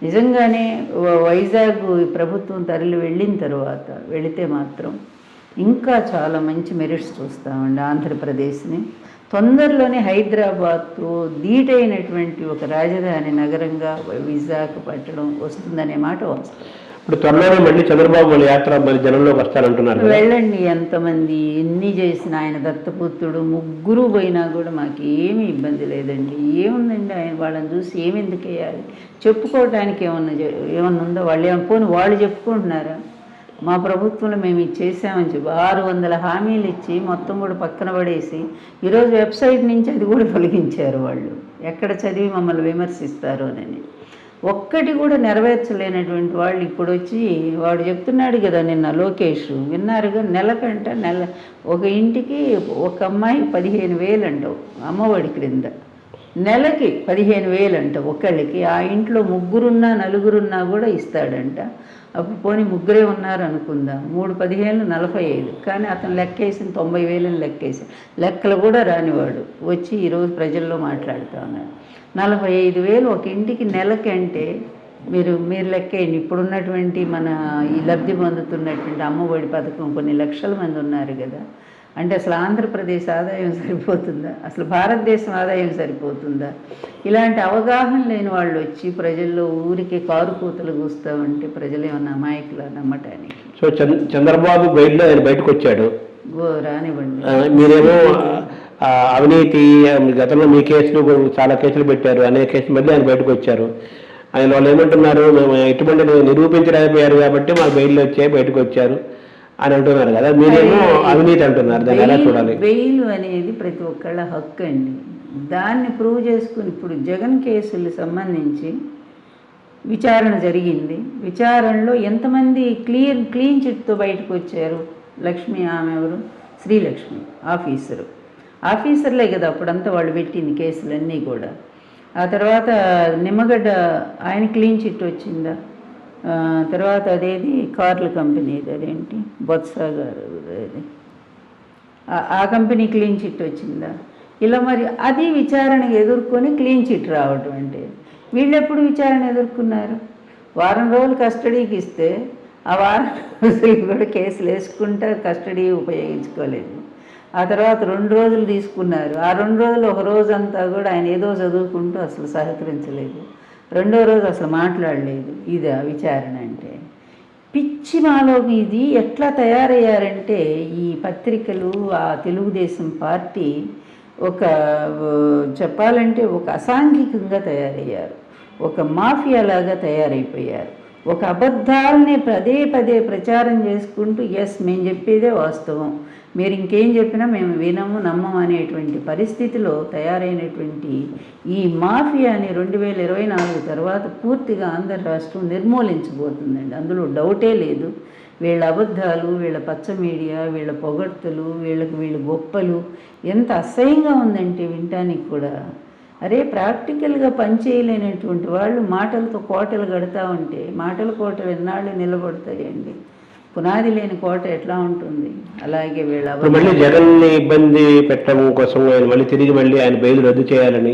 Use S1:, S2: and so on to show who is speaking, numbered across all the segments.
S1: నిజంగానే వైజాగ్ ప్రభుత్వం తరలి వెళ్ళిన తర్వాత వెళితే మాత్రం ఇంకా చాలా మంచి మెరిట్స్ చూస్తామండి ఆంధ్రప్రదేశ్ని. తొందరలోనే హైదరాబాద్తో ధీటైనటువంటి ఒక రాజధాని నగరంగా విశాఖపట్నం వస్తుందనే మాట వస్తుంది.
S2: ఇప్పుడు త్వరలోనే మళ్ళీ చంద్రబాబు వాళ్ళ యాత్ర మరి జనంలోకి వస్తారంటున్నారు.
S1: వెళ్ళండి, ఎంతమంది ఎన్ని చేసిన ఆయన దత్తపుత్రుడు ముగ్గురు పోయినా కూడా మాకు ఏమీ ఇబ్బంది లేదండి. ఏముందండి, ఆయన వాళ్ళని చూసి ఏమెందుకు వేయాలి? చెప్పుకోవడానికి ఏమన్నా ఉందో? వాళ్ళు చెప్పుకుంటున్నారా? మా ప్రభుత్వంలో మేము ఇది చేసామని చెప్పి 600 హామీలు ఇచ్చి మొత్తం కూడా పక్కన పడేసి ఈరోజు వెబ్సైట్ నుంచి అది కూడా తొలగించారు. వాళ్ళు ఎక్కడ చదివి మమ్మల్ని విమర్శిస్తారు అని ఒక్కటి కూడా నెరవేర్చలేనటువంటి వాళ్ళు ఇప్పుడు వచ్చి వాడు చెప్తున్నాడు కదా నిన్న లోకేష్, విన్నారుగా, నెల ఒక ఇంటికి ఒక అమ్మాయి 15,000 అంటావు అమ్మఒడి క్రింద, నెలకి 15,000 అంట ఒకళ్ళకి. ఆ ఇంట్లో ముగ్గురున్నా నలుగురున్నా కూడా ఇస్తాడంట. అప్పుడు పోనీ ముగ్గురే ఉన్నారు అనుకుందాం, 3 15 45, కానీ అతను లెక్కేసిన 90,000 లెక్కేసి లెక్కలు కూడా రానివాడు వచ్చి ఈరోజు ప్రజల్లో మాట్లాడుతూ ఉన్నాడు. 45,000 ఒక ఇంటికి నెలకి అంటే మీరు లెక్కేయండి. ఇప్పుడున్నటువంటి మన ఈ లబ్ధి పొందుతున్నటువంటి అమ్మఒడి పథకం కొన్ని లక్షల మంది ఉన్నారు కదా. అంటే అసలు ఆంధ్రప్రదేశ్ ఆదాయం సరిపోతుందా? అసలు భారతదేశం ఆదాయం సరిపోతుందా? ఇలాంటి అవగాహన లేని వాళ్ళు వచ్చి ప్రజల్లో ఊరికే కారుకూతలు కూస్తూ ఉంటే ప్రజలు ఏమన్నా అమాయకులు నమ్మటానికి.
S2: సో చంద్రబాబు బయటలో ఆయన బయటకు వచ్చాడు,
S1: రానివ్వండి.
S2: మీరేమో అవినీతి గతంలో మీ కేసులు చాలా కేసులు పెట్టారు, అనేక కేసులు మళ్ళీ ఆయన బయటకు వచ్చారు. ఆయన వాళ్ళు ఏమంటున్నారు, మేము ఎటువంటి నిరూపించలేకపోయారు కాబట్టి మాకు బయటకు వచ్చారు అని అంటున్నారు కదా. మీరేమో అవినీతి అంటున్నారు, దాన్ని ఎలా చూడాలి?
S1: బెయిల్ అనేది ప్రతి ఒక్కళ్ళ హక్కు అండి. దాన్ని ప్రూవ్ చేసుకుని ఇప్పుడు జగన్ కేసులు సంబంధించి విచారణ జరిగింది. విచారణలో ఎంతమంది క్లీన్ చిట్తో బయటకు వచ్చారు? లక్ష్మి, ఆమె ఎవరు? శ్రీలక్ష్మి ఆఫీసర్లే కదా అప్పుడంతా వాళ్ళు పెట్టింది కేసులన్నీ కూడా. ఆ తర్వాత నిమ్మగడ్డ ఆయన క్లీన్ చిట్ వచ్చిందా? తర్వాత అదేది కార్ల కంపెనీది, అదేంటి బొత్స గారు, ఆ కంపెనీ క్లీన్ చిట్ వచ్చిందా? ఇలా మరి అది విచారణకు ఎదుర్కొని క్లీన్ చిట్ రావటం అంటే వీళ్ళు ఎప్పుడు విచారణ ఎదుర్కొన్నారు? వారం రోజులు కస్టడీకి ఇస్తే ఆ వారం రోజులు కూడా కేసులు వేసుకుంటా కస్టడీ ఉపయోగించుకోలేదు. ఆ తర్వాత 2 రోజులు తీసుకున్నారు. ఆ 2 రోజులు ఒక రోజంతా కూడా ఆయన ఏదో చదువుకుంటూ అసలు సహకరించలేదు. 2వ రోజు అసలు మాట్లాడలేదు. ఇది విచారణ అంటే పిచ్చి మాలోకి. ఇది ఎట్లా తయారయ్యారంటే ఈ పత్రికలు, ఆ తెలుగుదేశం పార్టీ చెప్పాలంటే ఒక అసాంఘికంగా తయారయ్యారు, ఒక మాఫియాలాగా తయారైపోయారు. ఒక అబద్ధాలని పదే ప్రచారం చేసుకుంటూ మేము చెప్పేదే వాస్తవం, మీరు ఇంకేం చెప్పినా మేము వినము నమ్మము అనేటువంటి పరిస్థితిలో తయారైనటువంటి ఈ మాఫియాని 2024 తర్వాత పూర్తిగా ఆంధ్ర రాష్ట్రం నిర్మూలించబోతుందండి. అందులో డౌటే లేదు. వీళ్ళ అబద్ధాలు, వీళ్ళ పచ్చ మీడియా, వీళ్ళ పొగడ్తలు, వీళ్ళ గొప్పలు ఎంత అసహ్యంగా ఉందంటే వినటానికి కూడా. అరే ప్రాక్టికల్గా పనిచేయలేనటువంటి వాళ్ళు మాటలతో కోటలు కడతా ఉంటే కోటలు ఎన్నాళ్ళు నిలబడతాయండి? పునాది లేని కోట ఎట్లా ఉంటుంది? అలాగే వీళ్ళ
S2: మళ్ళీ జగన్ని ఇబ్బంది పెట్టడం కోసం మళ్ళీ తిరిగి ఆయన బెయిల్ రద్దు చేయాలని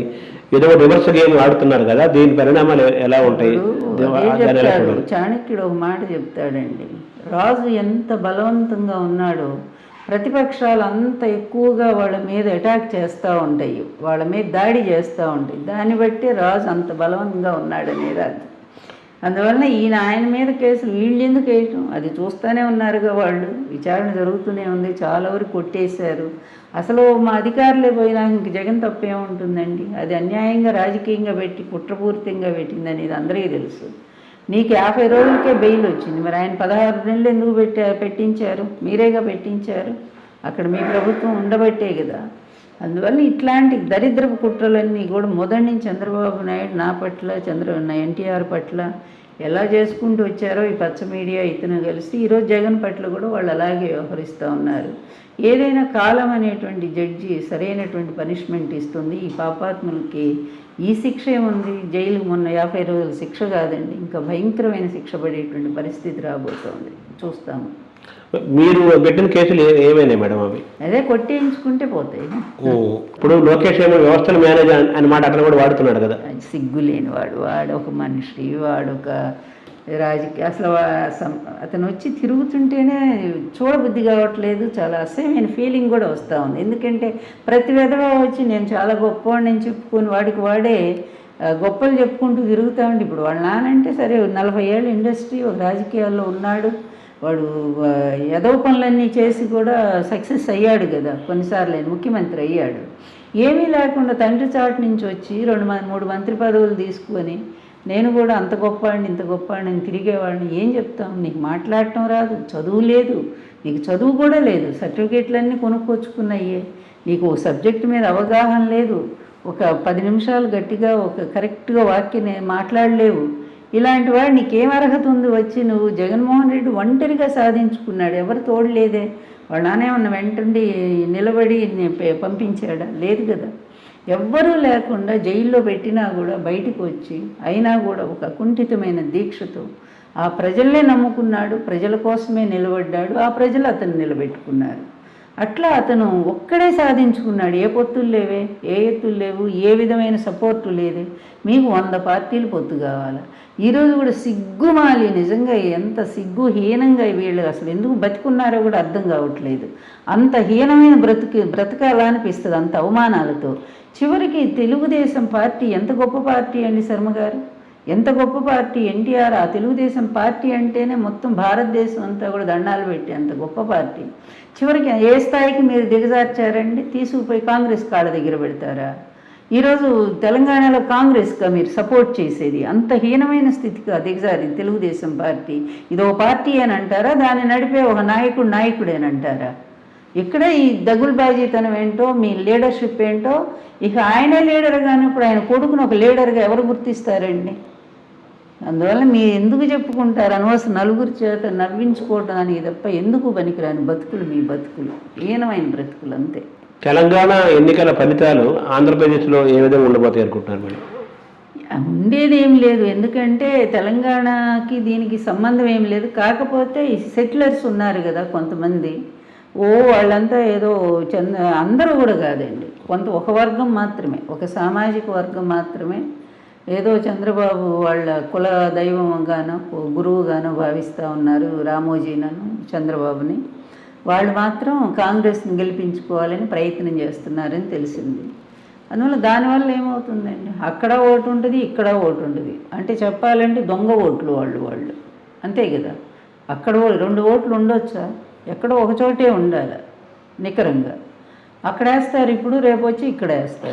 S2: ఏదో విమర్శ గేమ్ ఆడుతున్నారు కదా, దీని పరిణామాలు ఎలా ఉంటాయి?
S1: చాణక్యుడు ఒక మాట చెప్తాడండి, రాజు ఎంత బలవంతంగా ఉన్నాడో ప్రతిపక్షాలు అంత ఎక్కువగా వాళ్ళ మీద అటాక్ చేస్తూ ఉంటాయి, వాళ్ళ మీద దాడి చేస్తూ ఉంటాయి. దాన్ని బట్టి రాజు అంత బలవంతంగా ఉన్నాడనేది అది. అందువలన ఆయన మీద కేసులు వీళ్ళు ఎందుకు వేయటం? అది చూస్తూనే ఉన్నారుగా వాళ్ళు. విచారణ జరుగుతూనే ఉంది, చాలా వరకు కొట్టేశారు. అసలు మా అధికారులే పోయినా ఇంక జగన్ తప్పేముంటుందండి? అది అన్యాయంగా రాజకీయంగా పెట్టి కుట్రపూరితంగా పెట్టింది అనేది అందరికీ తెలుసు. నీకు 50 రోజులకే బెయిల్ వచ్చింది, మరి ఆయన 16 నెలలు ఎందుకు పెట్టించారు? మీరేగా పెట్టించారు, అక్కడ మీ ప్రభుత్వం ఉండబట్టే కదా. అందువల్ల ఇట్లాంటి దరిద్రపు కుట్రలన్నీ కూడా మొదటి నుంచి చంద్రబాబు నాయుడు నా పట్ల ఎన్టీఆర్ పట్ల ఎలా చేసుకుంటూ వచ్చారో ఈ పచ్చ మీడియా ఇతను కలిసి ఈరోజు జగన్ పట్ల కూడా వాళ్ళు అలాగే వ్యవహరిస్తూ ఉన్నారు. ఏదైనా కాలం అనేటువంటి జడ్జి సరైనటువంటి పనిష్మెంట్ ఇస్తుంది. ఈ పాపాత్ములకి ఈ శిక్ష ఏముంది? జైలుకు మొన్న 50 రోజుల శిక్ష కాదండి, ఇంకా భయంకరమైన శిక్ష పడేటువంటి పరిస్థితి రాబోతోంది, చూస్తాము.
S2: మీరు పెట్టిన కేసులు ఏమైనాయి మేడం అవి?
S1: అదే కొట్టేయించుకుంటే పోతాయి.
S2: ఇప్పుడు లోకేష్ ఏమో వ్యవస్థల మేనేజర్ అని మాట అతను కూడా వాడుతున్నాడు కదా.
S1: సిగ్గు లేనివాడు, వాడు ఒక మనిషి, వాడు ఒక రాజకీయ అసలు అతను వచ్చి తిరుగుతుంటేనే చూడబుద్ధి కావట్లేదు. చాలా అసహ్యమైన ఫీలింగ్ కూడా వస్తూ ఉంది. ఎందుకంటే ప్రతి విధవ వచ్చి నేను చాలా గొప్పవాడిని అని చెప్పుకొని వాడికి వాడే గొప్పలు చెప్పుకుంటూ తిరుగుతూ ఉండి, ఇప్పుడు వాళ్ళ నానంటే సరే 40 ఏళ్ళ ఇండస్ట్రీ ఒక రాజకీయాల్లో ఉన్నాడు, వాడు ఎదవ పనులన్నీ చేసి కూడా సక్సెస్ అయ్యాడు కదా, కొన్నిసార్లు ముఖ్యమంత్రి అయ్యాడు. ఏమీ లేకుండా తండ్రి చాటు నుంచి వచ్చి 2-3 మంత్రి పదవులు తీసుకొని నేను కూడా అంత గొప్పవాడిని ఇంత గొప్పవాడిని తిరిగేవాడిని. ఏం చెప్తాం? నీకు మాట్లాడటం రాదు, చదువు లేదు, నీకు చదువు కూడా లేదు, సర్టిఫికేట్లన్నీ కొనుక్కొచ్చుకున్నాయే, నీకు సబ్జెక్టు మీద అవగాహన లేదు, ఒక 10 నిమిషాలు గట్టిగా ఒక కరెక్ట్గా వాక్యం మాట్లాడలేవు. ఇలాంటి వాడు నీకేం అర్హత ఉంది వచ్చి? నువ్వు జగన్మోహన్ రెడ్డి ఒంటరిగా సాధించుకున్నాడు, ఎవరు తోడలేదే. వాళ్ళ నానేమన్నా వెంటండి నిలబడి పంపించాడా? లేదు కదా. ఎవ్వరూ లేకుండా జైల్లో పెట్టినా కూడా బయటకు వచ్చి అయినా కూడా ఒక అకుంఠితమైన దీక్షతో ఆ ప్రజల్నే నమ్ముకున్నాడు, ప్రజల కోసమే నిలబడ్డాడు, ఆ ప్రజలు అతను నిలబెట్టుకున్నారు. అట్లా అతను ఒక్కడే సాధించుకున్నాడు. ఏ పొత్తులు లేవే, ఏ ఎత్తులు లేవు, ఏ విధమైన సపోర్టు లేదే. మీకు 100 పార్టీలు పొత్తు కావాలా? ఈరోజు కూడా సిగ్గుమాలి, నిజంగా ఎంత సిగ్గుహీనంగా వీళ్ళు అసలు ఎందుకు బతికున్నారో కూడా అర్థం కావట్లేదు. అంత హీనమైన బ్రతకాలా అనిపిస్తుంది, అంత అవమానాలతో. చివరికి తెలుగుదేశం పార్టీ ఎంత గొప్ప పార్టీ అండి శర్మ గారు, ఎంత గొప్ప పార్టీ. ఎన్టీఆర్ ఆ తెలుగుదేశం పార్టీ అంటేనే మొత్తం భారతదేశం అంతా కూడా దండాలు పెట్టి అంత గొప్ప పార్టీ. చివరికి ఏ స్థాయికి మీరు దిగజార్చారండి? తీసుకుపోయి కాంగ్రెస్ కాళ్ళ దగ్గర పెడతారా? ఈరోజు తెలంగాణలో కాంగ్రెస్గా మీరు సపోర్ట్ చేసేది అంత హీనమైన స్థితిగా దిగజారింది తెలుగుదేశం పార్టీ. ఇదో పార్టీ అని అంటారా? దాన్ని నడిపే ఒక నాయకుడేనంటారా? ఇక్కడ ఈ దగులుబాజీతనం ఏంటో, మీ లీడర్షిప్ ఏంటో. ఇక ఆయనే లీడర్ కానీ ఇప్పుడు ఆయన కొడుకును ఒక లీడర్గా ఎవరు గుర్తిస్తారండి? అందువల్ల మీరు ఎందుకు చెప్పుకుంటారు? అనవసరం నలుగురి చేత నవ్వించుకోవడానికి తప్ప ఎందుకు పనికిరాని బతుకులు మీ బతుకులు, హీనమైన బ్రతుకులు అంతే.
S2: తెలంగాణ ఎన్నికల ఫలితాలు ఆంధ్రప్రదేశ్లో ఏ విధంగా ఉండబోతాయి అనుకుంటున్నారు మేడం?
S1: ఉండేది ఏం లేదు, ఎందుకంటే తెలంగాణకి దీనికి సంబంధం ఏం లేదు. కాకపోతే ఈ సెటిలర్స్ ఉన్నారు కదా కొంతమంది, వాళ్ళంతా ఏదో అందరూ కూడా కాదండి, ఒక వర్గం మాత్రమే, ఒక సామాజిక వర్గం మాత్రమే ఏదో చంద్రబాబు వాళ్ళ కుల దైవంగానో గురువుగానో భావిస్తూ ఉన్నారు రామోజీనను, చంద్రబాబుని. వాళ్ళు మాత్రం కాంగ్రెస్ని గెలిపించుకోవాలని ప్రయత్నం చేస్తున్నారని తెలిసింది. అందువల్ల దానివల్ల ఏమవుతుందండి, అక్కడ ఓటు ఉంటుంది, ఇక్కడ ఓటు ఉంటుంది. అంటే చెప్పాలంటే దొంగ ఓట్లు వాళ్ళు అంతే కదా. అక్కడ 2 ఓట్లు ఉండొచ్చా? ఎక్కడో ఒక చోటే ఉండాలి నికరంగా. అక్కడ వేస్తారు, ఇప్పుడు రేపు వచ్చి ఇక్కడ వేస్తారు.